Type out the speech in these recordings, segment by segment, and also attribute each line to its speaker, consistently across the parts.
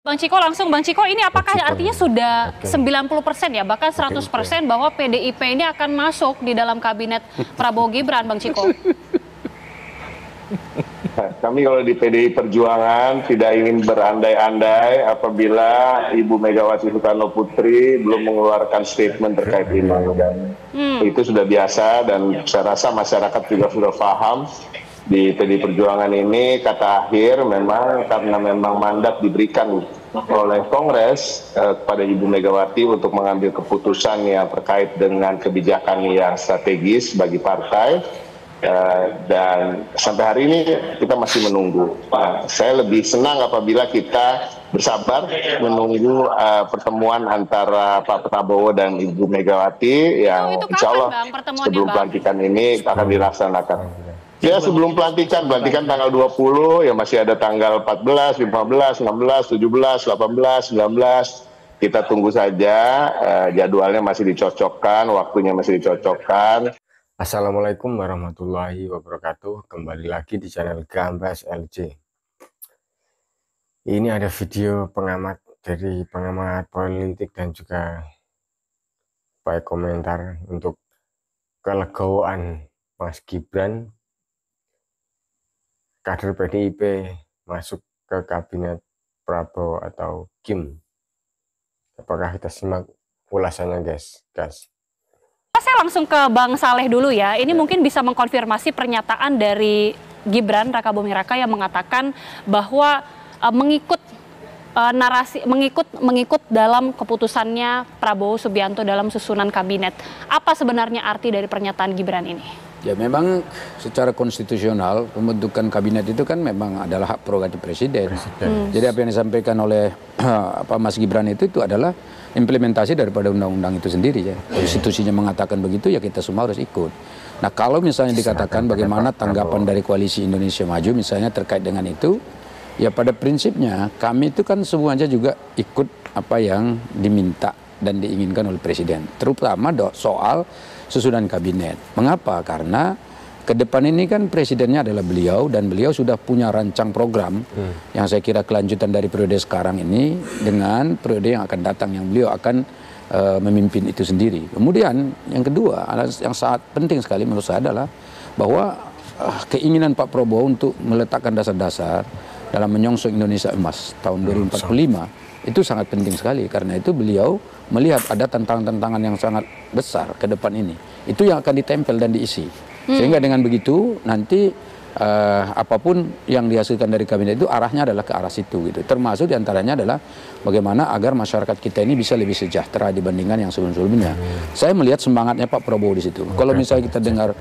Speaker 1: Bang Ciko langsung, Bang Ciko ini apakah artinya sudah 90% ya, bahkan 100% bahwa PDIP ini akan masuk di dalam kabinet Prabowo Gibran, Bang Ciko?
Speaker 2: Kami kalau di PDI Perjuangan tidak ingin berandai-andai apabila Ibu Megawati Soekarno Putri belum mengeluarkan statement terkait ini. Dan itu sudah biasa dan saya rasa masyarakat juga sudah paham. Di PDI Perjuangan ini kata akhir memang karena memang mandat diberikan oleh Kongres kepada Ibu Megawati untuk mengambil keputusan yang terkait dengan kebijakan yang strategis bagi partai. Dan sampai hari ini kita masih menunggu. Saya lebih senang apabila kita bersabar menunggu pertemuan antara Pak Prabowo dan Ibu Megawati yang insya Allah sebelum pelantikan ini akan dilaksanakan. Ya sebelum pelantikan tanggal 20, ya masih ada tanggal 14, 15, 16, 17, 18, 19. Kita tunggu saja, jadwalnya masih dicocokkan, waktunya masih dicocokkan.
Speaker 3: Assalamualaikum warahmatullahi wabarakatuh. Kembali lagi di channel Gambas LC. Ini ada video pengamat dari pengamat politik dan juga baik komentar untuk kelegoan Mas Gibran, kader PDIP masuk ke kabinet Prabowo atau Kim. Apakah kita simak ulasannya guys?
Speaker 1: Saya langsung ke Bang Saleh dulu ya. Ini mungkin bisa mengkonfirmasi pernyataan dari Gibran Raka Buming Raka yang mengatakan bahwa mengikut dalam keputusannya Prabowo Subianto dalam susunan kabinet. Apa sebenarnya arti dari pernyataan Gibran ini?
Speaker 4: Ya memang secara konstitusional pembentukan kabinet itu kan memang adalah hak prerogatif presiden. Jadi apa yang disampaikan oleh Mas Gibran itu adalah implementasi daripada undang-undang itu sendiri ya. Konstitusinya mengatakan begitu ya kita semua harus ikut. Nah kalau misalnya dikatakan bagaimana tanggapan dari Koalisi Indonesia Maju misalnya terkait dengan itu, ya pada prinsipnya kami itu kan semuanya juga ikut apa yang diminta dan diinginkan oleh presiden. Terutama soal susunan kabinet. Mengapa? Karena ke depan ini kan presidennya adalah beliau dan beliau sudah punya rancang program yang saya kira kelanjutan dari periode sekarang ini dengan periode yang akan datang yang beliau akan memimpin itu sendiri. Kemudian yang kedua yang sangat penting sekali menurut saya adalah bahwa keinginan Pak Prabowo untuk meletakkan dasar-dasar dalam menyongsong Indonesia Emas tahun 2045 itu sangat penting sekali karena itu beliau melihat ada tantangan-tantangan yang sangat besar ke depan ini. Itu yang akan ditempel dan diisi. Sehingga dengan begitu nanti apapun yang dihasilkan dari kabinet itu arahnya adalah ke arah situ gitu. Termasuk diantaranya adalah bagaimana agar masyarakat kita ini bisa lebih sejahtera dibandingkan yang sebelum-sebelumnya. Saya melihat semangatnya Pak Prabowo di situ. Kalau misalnya kita dengar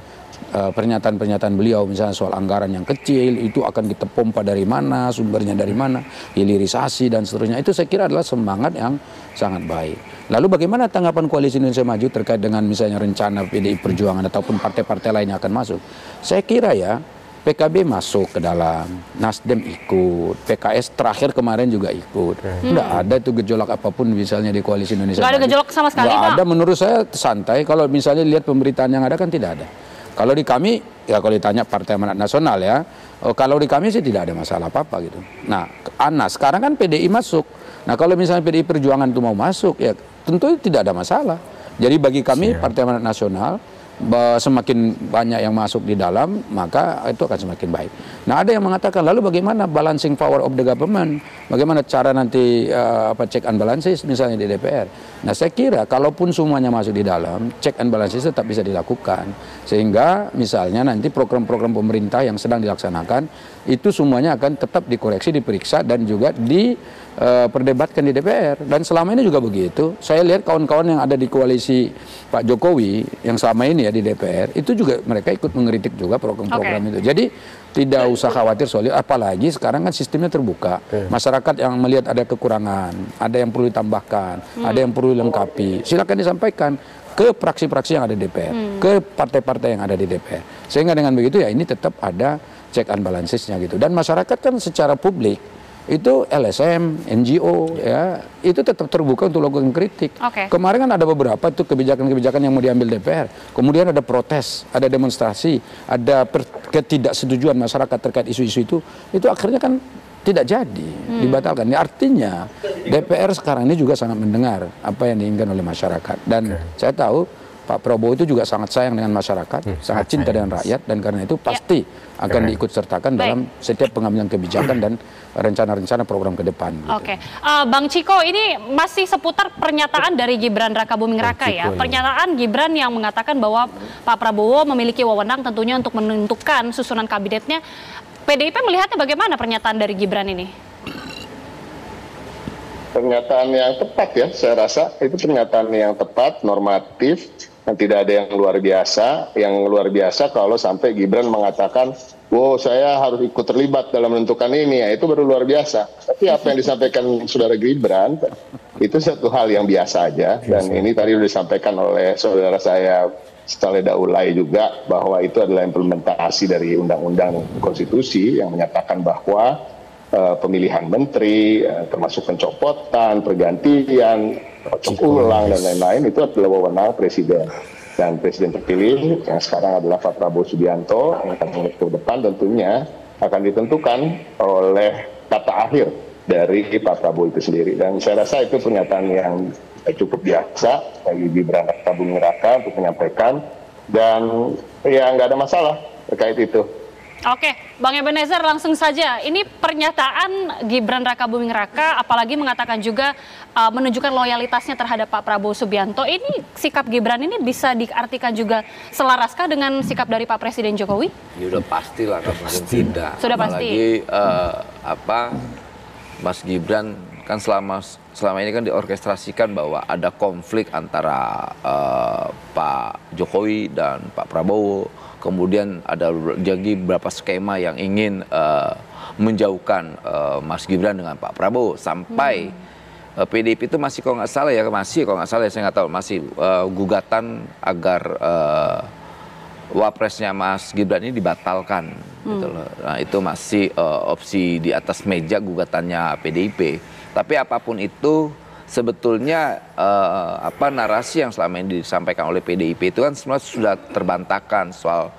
Speaker 4: pernyataan-pernyataan beliau misalnya soal anggaran yang kecil itu akan kita pompa dari mana, sumbernya dari mana, hilirisasi dan seterusnya, itu saya kira adalah semangat yang sangat baik. Lalu bagaimana tanggapan Koalisi Indonesia Maju terkait dengan misalnya rencana PDI Perjuangan ataupun partai-partai lain yang akan masuk? Saya kira ya PKB masuk ke dalam, Nasdem ikut, PKS terakhir kemarin juga ikut. Nggak ada itu gejolak apapun misalnya di Koalisi Indonesia Maju.
Speaker 1: Nggak ada gejolak sama sekali, Pak?
Speaker 4: Nggak ada, menurut saya santai. Kalau misalnya lihat pemberitaan yang ada kan tidak ada. Kalau di kami, ya kalau ditanya Partai Amanat Nasional ya, kalau di kami sih tidak ada masalah apa-apa gitu. Nah, sekarang kan PDI masuk. Nah, kalau misalnya PDI Perjuangan itu mau masuk, ya tentu tidak ada masalah. Jadi bagi kami Partai Amanat Nasional, semakin banyak yang masuk di dalam, maka itu akan semakin baik. Nah, ada yang mengatakan, lalu bagaimana balancing power of the government? Bagaimana cara nanti check and balances misalnya di DPR? Nah, saya kira kalaupun semuanya masuk di dalam, check and balances tetap bisa dilakukan. Sehingga misalnya nanti program-program pemerintah yang sedang dilaksanakan, itu semuanya akan tetap dikoreksi, diperiksa, dan juga diperdebatkan di DPR. Dan selama ini juga begitu. Saya lihat kawan-kawan yang ada di koalisi Pak Jokowi yang selama ini ya di DPR, itu juga mereka ikut mengkritik juga program-program itu. Jadi tidak usah khawatir soal itu, apalagi sekarang kan sistemnya terbuka. Masyarakat yang melihat ada kekurangan, ada yang perlu ditambahkan, ada yang perlu dilengkapi, silakan disampaikan ke fraksi-fraksi yang ada di DPR, ke partai-partai yang ada di DPR. Sehingga dengan begitu ya ini tetap ada check and balancesnya gitu. Dan masyarakat kan secara publik itu LSM, NGO ya, itu tetap terbuka untuk melakukan kritik. Kemarin kan ada beberapa itu kebijakan-kebijakan yang mau diambil DPR. Kemudian ada protes, ada demonstrasi, ada ketidaksetujuan masyarakat terkait isu-isu itu akhirnya kan tidak jadi, dibatalkan. Ini artinya DPR sekarang ini juga sangat mendengar apa yang diinginkan oleh masyarakat. Dan saya tahu Pak Prabowo itu juga sangat sayang dengan masyarakat, sangat cinta dengan rakyat, dan karena itu pasti akan diikut sertakan dalam setiap pengambilan kebijakan dan rencana-rencana program ke depan. Gitu.
Speaker 1: Oke, Bang Ciko, ini masih seputar pernyataan dari Gibran Rakabuming Raka ya. Pernyataan Gibran yang mengatakan bahwa Pak Prabowo memiliki wewenang tentunya untuk menentukan susunan kabinetnya. PDIP melihatnya bagaimana pernyataan dari Gibran ini?
Speaker 2: Pernyataan yang tepat ya, saya rasa itu pernyataan yang tepat, normatif, dan tidak ada yang luar biasa. Yang luar biasa kalau sampai Gibran mengatakan, wow saya harus ikut terlibat dalam menentukan ini, ya itu baru luar biasa. Tapi apa yang disampaikan saudara Gibran, itu satu hal yang biasa aja. Dan ini tadi sudah disampaikan oleh saudara saya, Saleh Daulay juga, bahwa itu adalah implementasi dari undang-undang konstitusi yang menyatakan bahwa pemilihan menteri, termasuk pencopotan, pergantian, cocok ulang, dan lain-lain, itu adalah wewenang presiden. Dan presiden terpilih yang sekarang adalah Pak Prabowo Subianto, yang akan mengurus ke depan tentunya akan ditentukan oleh kata akhir dari Pak Prabowo itu sendiri. Dan saya rasa itu pernyataan yang cukup biasa bagi Gibran Rakabuming Raka untuk menyampaikan, dan ya nggak ada masalah terkait itu.
Speaker 1: Oke, Bang Ebenezer, langsung saja. Ini pernyataan Gibran Rakabuming Raka, apalagi mengatakan juga menunjukkan loyalitasnya terhadap Pak Prabowo Subianto. Ini sikap Gibran ini bisa diartikan juga selaraskah dengan sikap dari Pak Presiden Jokowi?
Speaker 5: Ya udah pastilah, tidak.
Speaker 1: Sudah pasti.
Speaker 5: Apalagi Mas Gibran kan selama ini kan diorkestrasikan bahwa ada konflik antara Pak Jokowi dan Pak Prabowo. Kemudian ada jadi beberapa skema yang ingin menjauhkan Mas Gibran dengan Pak Prabowo sampai PDIP itu masih kalau nggak salah ya saya nggak tahu, masih gugatan agar wapresnya Mas Gibran ini dibatalkan. Gitu loh. Nah itu masih opsi di atas meja gugatannya PDIP. Tapi apapun itu sebetulnya narasi yang selama ini disampaikan oleh PDIP itu kan semua sudah terbantahkan soal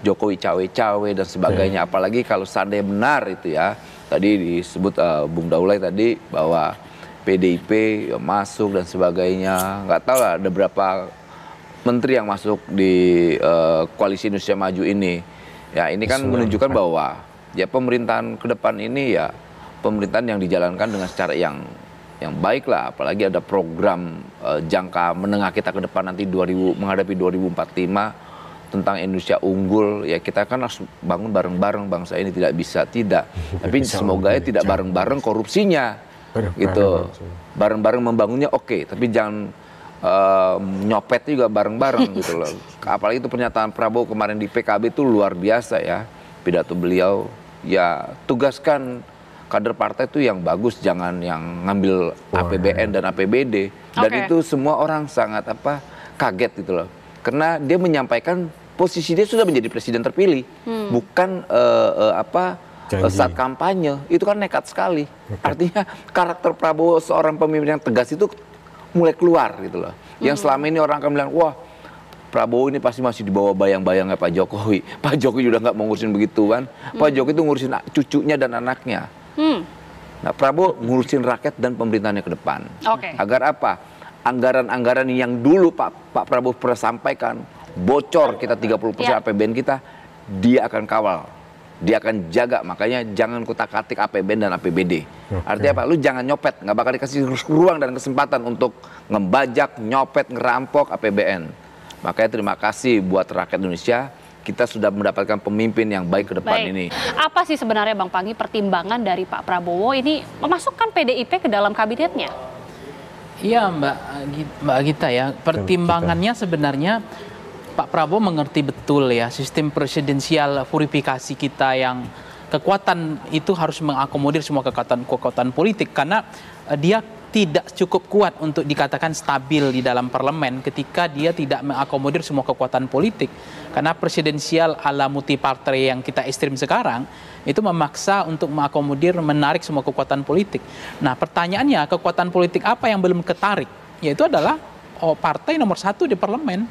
Speaker 5: Jokowi cawe-cawe dan sebagainya. Apalagi kalau seandainya benar itu ya, tadi disebut Bung Daulay tadi bahwa PDIP masuk dan sebagainya. Nggak tahu lah ada berapa menteri yang masuk di koalisi Indonesia Maju ini. Ya ini kan menunjukkan bahwa ya pemerintahan ke depan ini ya pemerintahan yang dijalankan dengan secara yang baik lah, apalagi ada program jangka menengah kita ke depan nanti menghadapi 2045 tentang Indonesia unggul. Ya kita kan harus bangun bareng-bareng, bangsa ini tidak bisa tidak. Tapi semoga ya tidak bareng-bareng korupsinya, gitu. Bareng-bareng membangunnya oke, tapi jangan nyopet juga bareng-bareng gitu loh. Apalagi itu pernyataan Prabowo kemarin di PKB itu luar biasa ya, pidato beliau. Ya tugaskan kader partai itu yang bagus, jangan yang ngambil APBN dan APBD. Dan itu semua orang sangat kaget gitu loh. Karena dia menyampaikan posisi dia sudah menjadi presiden terpilih, bukan saat kampanye. Itu kan nekat sekali. Artinya karakter Prabowo seorang pemimpin yang tegas itu mulai keluar gitu loh. Yang selama ini orang akan bilang, wah Prabowo ini pasti masih di bawah bayang-bayangnya Pak Jokowi. Pak Jokowi udah nggak mau ngurusin begituan. Pak Jokowi itu ngurusin cucunya dan anaknya. Nah Prabowo ngurusin rakyat dan pemerintahnya ke depan. Agar apa? Anggaran-anggaran yang dulu Pak Prabowo pernah sampaikan, bocor kita 30% APBN kita, dia akan kawal. Dia akan jaga, makanya jangan kutak-atik APBN dan APBD. Artinya apa? Lu jangan nyopet, nggak bakal dikasih ruang dan kesempatan untuk ngebajak, nyopet, ngerampok APBN. Makanya terima kasih buat rakyat Indonesia, kita sudah mendapatkan pemimpin yang baik ke depan ini.
Speaker 1: Apa sih sebenarnya Bang Panggi pertimbangan dari Pak Prabowo ini memasukkan PDIP ke dalam kabinetnya?
Speaker 6: Iya Mbak Gita ya, pertimbangannya sebenarnya Pak Prabowo mengerti betul ya sistem presidensial purifikasi kita yang kekuatan itu harus mengakomodir semua kekuatan politik, karena dia tidak cukup kuat untuk dikatakan stabil di dalam parlemen ketika dia tidak mengakomodir semua kekuatan politik. Karena presidensial ala multipartai yang kita ekstrim sekarang itu memaksa untuk mengakomodir, menarik semua kekuatan politik. Nah pertanyaannya, kekuatan politik apa yang belum ketarik? Yaitu adalah partai nomor 1 di parlemen,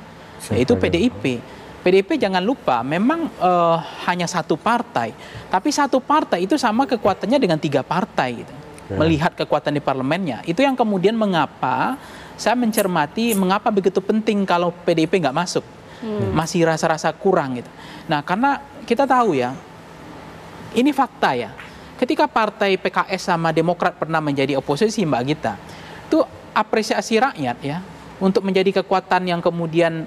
Speaker 6: yaitu PDIP. PDIP jangan lupa memang hanya satu partai, tapi satu partai itu sama kekuatannya dengan 3 partai gitu. Melihat kekuatan di parlemennya, itu yang kemudian mengapa saya mencermati mengapa begitu penting kalau PDIP nggak masuk, masih rasa-rasa kurang gitu. Nah, karena kita tahu ya, ini fakta ya, ketika partai PKS sama Demokrat pernah menjadi oposisi, Mbak Gita, itu apresiasi rakyat ya untuk menjadi kekuatan yang kemudian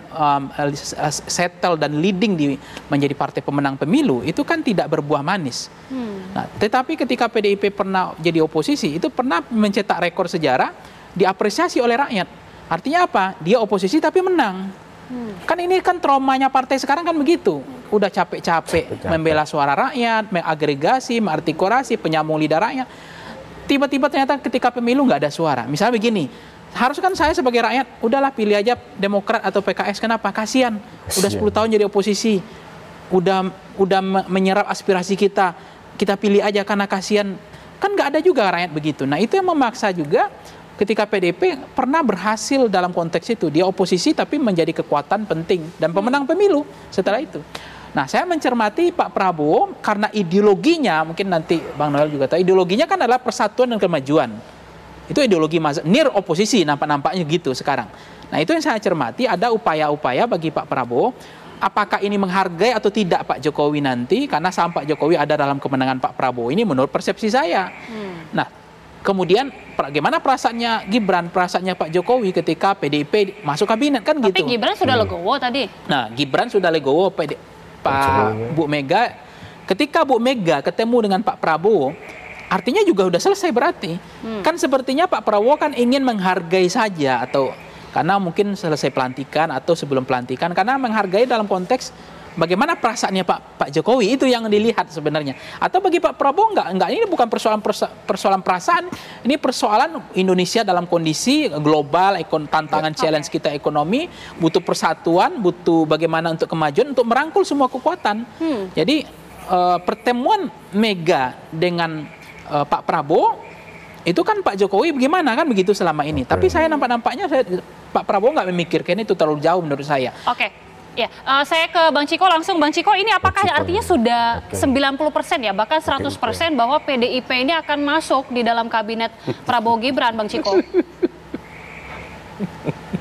Speaker 6: settle dan leading menjadi partai pemenang pemilu, itu kan tidak berbuah manis. Nah, tetapi ketika PDIP pernah jadi oposisi, itu pernah mencetak rekor sejarah, diapresiasi oleh rakyat. Artinya apa? Dia oposisi tapi menang. Kan ini kan traumanya partai sekarang kan begitu. Udah capek-capek membela suara rakyat, mengagregasi, mengartikulasi, penyambung lidah rakyat. Tiba-tiba ternyata ketika pemilu nggak ada suara. Misalnya begini, harus kan saya sebagai rakyat, udahlah pilih aja Demokrat atau PKS. Kenapa? Kasihan. Udah 10 tahun jadi oposisi. Udah menyerap aspirasi kita. Kita pilih aja karena kasihan. Kan nggak ada juga rakyat begitu. Nah, itu yang memaksa juga ketika PDIP pernah berhasil dalam konteks itu. Dia oposisi tapi menjadi kekuatan penting. Dan pemenang pemilu setelah itu. Nah, saya mencermati Pak Prabowo karena ideologinya, mungkin nanti Bang Noel juga tahu, ideologinya kan adalah persatuan dan kemajuan. Itu ideologi near oposisi, nampak-nampaknya gitu sekarang. Nah, itu yang saya cermati, ada upaya-upaya bagi Pak Prabowo. Apakah ini menghargai atau tidak Pak Jokowi nanti? Karena saham Pak Jokowi ada dalam kemenangan Pak Prabowo. Ini menurut persepsi saya. Nah, kemudian bagaimana perasaannya Gibran, perasaannya Pak Jokowi ketika PDIP masuk kabinet kan gitu.
Speaker 1: Tapi Gibran sudah legowo tadi.
Speaker 6: Nah, Gibran sudah legowo Pak Bu Mega. Ketika Bu Mega ketemu dengan Pak Prabowo, artinya juga sudah selesai berarti. Kan sepertinya Pak Prabowo kan ingin menghargai saja, atau karena mungkin selesai pelantikan atau sebelum pelantikan, karena menghargai dalam konteks bagaimana perasaannya Pak Jokowi, itu yang dilihat sebenarnya. Atau bagi Pak Prabowo enggak, ini bukan persoalan perasaan, ini persoalan Indonesia dalam kondisi global, tantangan challenge kita ekonomi, butuh persatuan, butuh bagaimana untuk kemajuan, untuk merangkul semua kekuatan. Jadi pertemuan Mega dengan Pak Prabowo itu kan Pak Jokowi bagaimana kan begitu selama ini. Tapi saya nampaknya Pak Prabowo nggak memikirkan itu terlalu jauh menurut saya.
Speaker 1: Oke. Ya, saya ke Bang Ciko langsung. Bang Ciko, ini apakah artinya sudah 90% ya, bahkan 100% bahwa PDIP ini akan masuk di dalam kabinet Prabowo Gibran, Bang Ciko?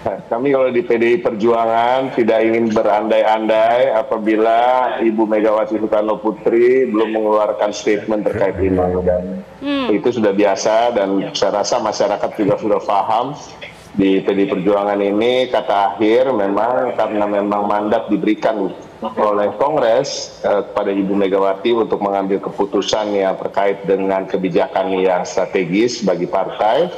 Speaker 2: Kami kalau di PDI Perjuangan tidak ingin berandai-andai apabila Ibu Megawati Soekarno Putri belum mengeluarkan statement terkait ini. Dan itu sudah biasa dan saya rasa masyarakat juga sudah paham. Di PDI Perjuangan ini kata akhir memang karena memang mandat diberikan oleh Kongres kepada Ibu Megawati untuk mengambil keputusan yang terkait dengan kebijakan yang strategis bagi partai.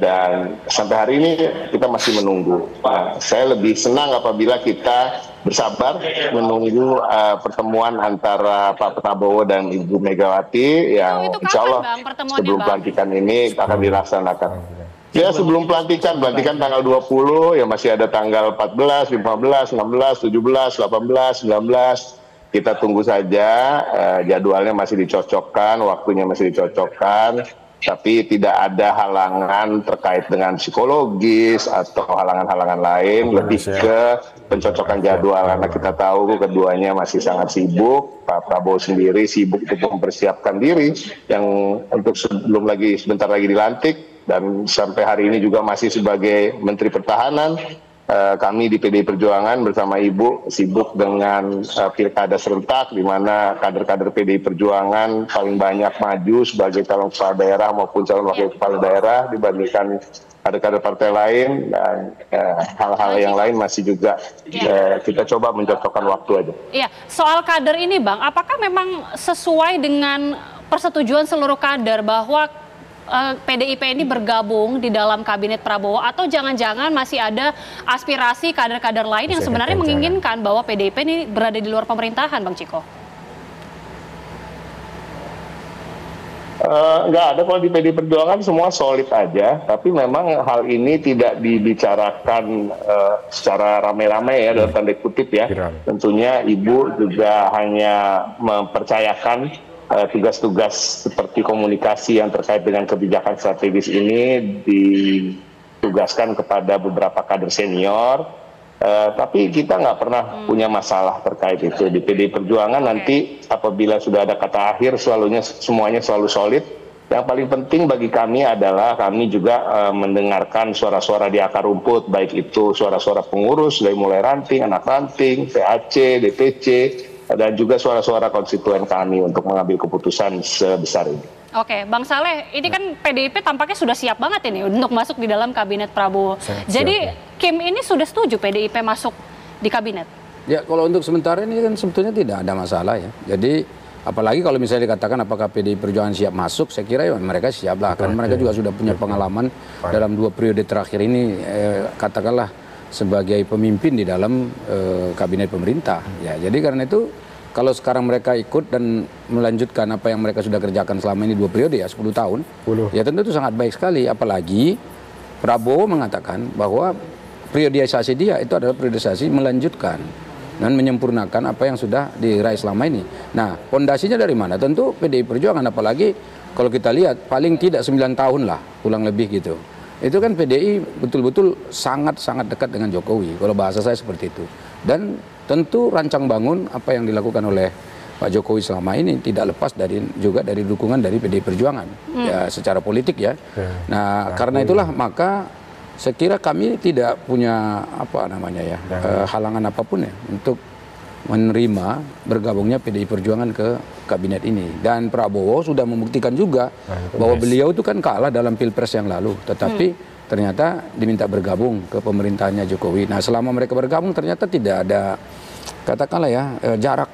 Speaker 2: Dan sampai hari ini kita masih menunggu. Saya lebih senang apabila kita bersabar menunggu pertemuan antara Pak Prabowo dan Ibu Megawati yang insya Allah sebelum pelantikan ini akan dilaksanakan. Ya sebelum pelantikan tanggal 20, ya masih ada tanggal 14, 15, 16, 17, 18, 19. Kita tunggu saja, jadwalnya masih dicocokkan, waktunya masih dicocokkan. Tapi tidak ada halangan terkait dengan psikologis atau halangan-halangan lain, lebih ke pencocokan jadwal karena kita tahu keduanya masih sangat sibuk. Pak Prabowo sendiri sibuk untuk mempersiapkan diri yang untuk sebentar lagi dilantik, dan sampai hari ini juga masih sebagai Menteri Pertahanan. Kami di PDI Perjuangan bersama Ibu sibuk dengan pilkada serentak, di mana kader-kader PDI Perjuangan paling banyak maju sebagai calon kepala daerah maupun calon wakil kepala daerah dibandingkan kader-kader partai lain, dan hal-hal yang lain masih juga kita coba mencocokkan waktu aja.
Speaker 1: Iya, soal kader ini Bang, apakah memang sesuai dengan persetujuan seluruh kader bahwa PDIP ini bergabung di dalam kabinet Prabowo, atau jangan-jangan masih ada aspirasi kader-kader lain yang sebenarnya menginginkan bahwa PDIP ini berada di luar pemerintahan, Bang Ciko?
Speaker 2: Nggak ada, kalau di PDI Perjuangan semua solid aja, tapi memang hal ini tidak dibicarakan secara rame-rame ya, dalam tanda kutip ya. Tentunya Ibu juga hanya mempercayakan tugas-tugas seperti komunikasi yang terkait dengan kebijakan strategis ini ditugaskan kepada beberapa kader senior, Tapi kita nggak pernah punya masalah terkait itu. Di PDI Perjuangan nanti apabila sudah ada kata akhir semuanya selalu solid. Yang paling penting bagi kami adalah kami juga mendengarkan suara-suara di akar rumput, baik itu suara-suara pengurus dari mulai ranting, anak ranting, PAC, DPC, dan juga suara-suara konstituen kami untuk mengambil keputusan sebesar ini.
Speaker 1: Oke, Bang Saleh, ini kan PDIP tampaknya sudah siap banget ini untuk masuk di dalam kabinet Prabowo. Jadi Kim ini sudah setuju PDIP masuk di kabinet?
Speaker 4: Ya, kalau untuk sementara ini kan sebetulnya tidak ada masalah ya. Jadi apalagi kalau misalnya dikatakan apakah PDI Perjuangan siap masuk, saya kira ya mereka siap lah. Kan mereka juga sudah punya pengalaman dalam 2 periode terakhir ini, katakanlah sebagai pemimpin di dalam kabinet pemerintah. Ya, jadi karena itu kalau sekarang mereka ikut dan melanjutkan apa yang mereka sudah kerjakan selama ini 2 periode ya 10 tahun, ya tentu itu sangat baik sekali. Apalagi Prabowo mengatakan bahwa periodisasi dia itu adalah periodisasi melanjutkan dan menyempurnakan apa yang sudah diraih selama ini. Nah, pondasinya dari mana? Tentu PDI Perjuangan, apalagi kalau kita lihat paling tidak 9 tahun lah, kurang lebih gitu. Itu kan PDI betul-betul sangat-sangat dekat dengan Jokowi, kalau bahasa saya seperti itu. Dan tentu rancang bangun apa yang dilakukan oleh Pak Jokowi selama ini tidak lepas juga dari dukungan dari PDI Perjuangan ya secara politik ya. Nah, karena itulah maka saya kira kami tidak punya halangan apapun ya untuk menerima bergabungnya PDI Perjuangan ke kabinet ini. Dan Prabowo sudah membuktikan juga bahwa beliau itu kan kalah dalam Pilpres yang lalu, tetapi ternyata diminta bergabung ke pemerintahannya Jokowi. Nah, selama mereka bergabung ternyata tidak ada katakanlah ya jarak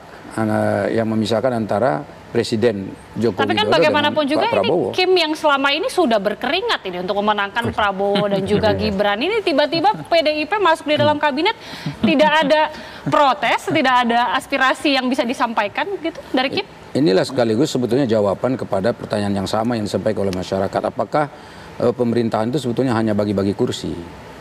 Speaker 4: yang memisahkan antara Presiden Joko Widodo.
Speaker 1: Tapi kan bagaimanapun juga ini
Speaker 4: Prabowo.
Speaker 1: Kim yang selama ini sudah berkeringat ini untuk memenangkan Prabowo dan juga Gibran. Ini tiba-tiba PDIP masuk di dalam kabinet, tidak ada protes, tidak ada aspirasi yang bisa disampaikan gitu dari Kim?
Speaker 4: Inilah sekaligus sebetulnya jawaban kepada pertanyaan yang sama yang disampaikan oleh masyarakat. Apakah pemerintahan itu sebetulnya hanya bagi-bagi kursi?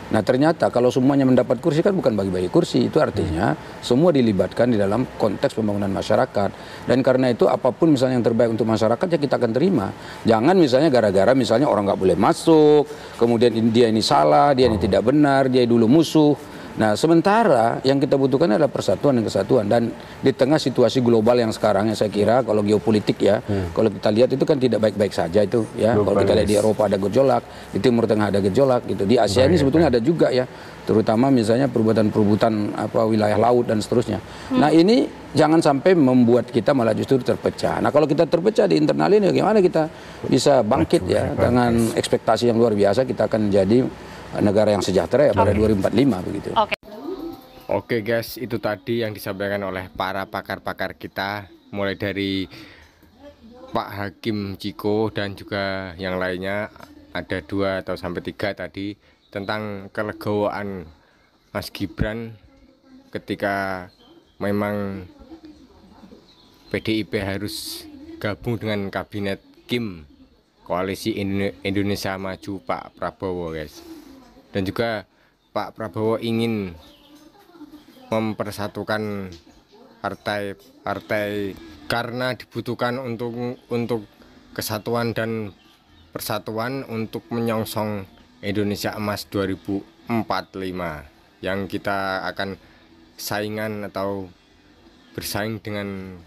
Speaker 4: Nah, ternyata kalau semuanya mendapat kursi kan bukan bagi-bagi kursi, itu artinya semua dilibatkan di dalam konteks pembangunan masyarakat. Dan karena itu apapun misalnya yang terbaik untuk masyarakat ya kita akan terima. Jangan misalnya gara-gara misalnya orang nggak boleh masuk, kemudian dia ini salah, dia ini tidak benar, dia dulu musuh. Nah, sementara yang kita butuhkan adalah persatuan dan kesatuan. Dan di tengah situasi global yang sekarang yang saya kira kalau geopolitik ya, kalau kita lihat itu kan tidak baik-baik saja itu ya. Kalau kita lihat di Eropa ada gejolak, di Timur Tengah ada gejolak gitu. Di Asia ini sebetulnya ada juga ya, terutama misalnya perebutan wilayah laut dan seterusnya. Nah, ini jangan sampai membuat kita malah justru terpecah. Nah, kalau kita terpecah di internal ini bagaimana kita bisa bangkit ya dengan ekspektasi yang luar biasa kita akan menjadi negara yang sejahtera ya pada 2045 begitu.
Speaker 3: Oke guys, itu tadi yang disampaikan oleh para pakar-pakar kita, mulai dari Pak Hakim Ciko dan juga yang lainnya, ada 2 atau sampai 3 tadi, tentang kelegowoan Mas Gibran ketika memang PDIP harus gabung dengan kabinet Kim, Koalisi Indonesia Maju Pak Prabowo guys. Dan juga Pak Prabowo ingin mempersatukan partai-partai karena dibutuhkan untuk kesatuan dan persatuan untuk menyongsong Indonesia Emas 2045 yang kita akan saingan atau bersaing dengan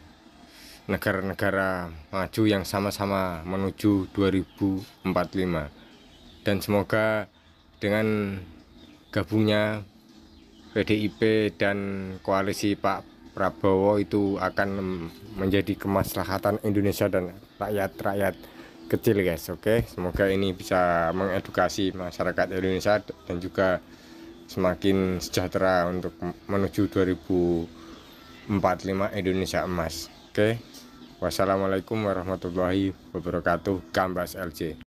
Speaker 3: negara-negara maju yang sama-sama menuju 2045. Dan semoga dengan gabungnya PDIP dan koalisi Pak Prabowo itu akan menjadi kemaslahatan Indonesia dan rakyat-rakyat kecil guys. Oke, semoga ini bisa mengedukasi masyarakat Indonesia dan juga semakin sejahtera untuk menuju 2045 Indonesia Emas. Oke, wassalamualaikum warahmatullahi wabarakatuh. Gambas LC.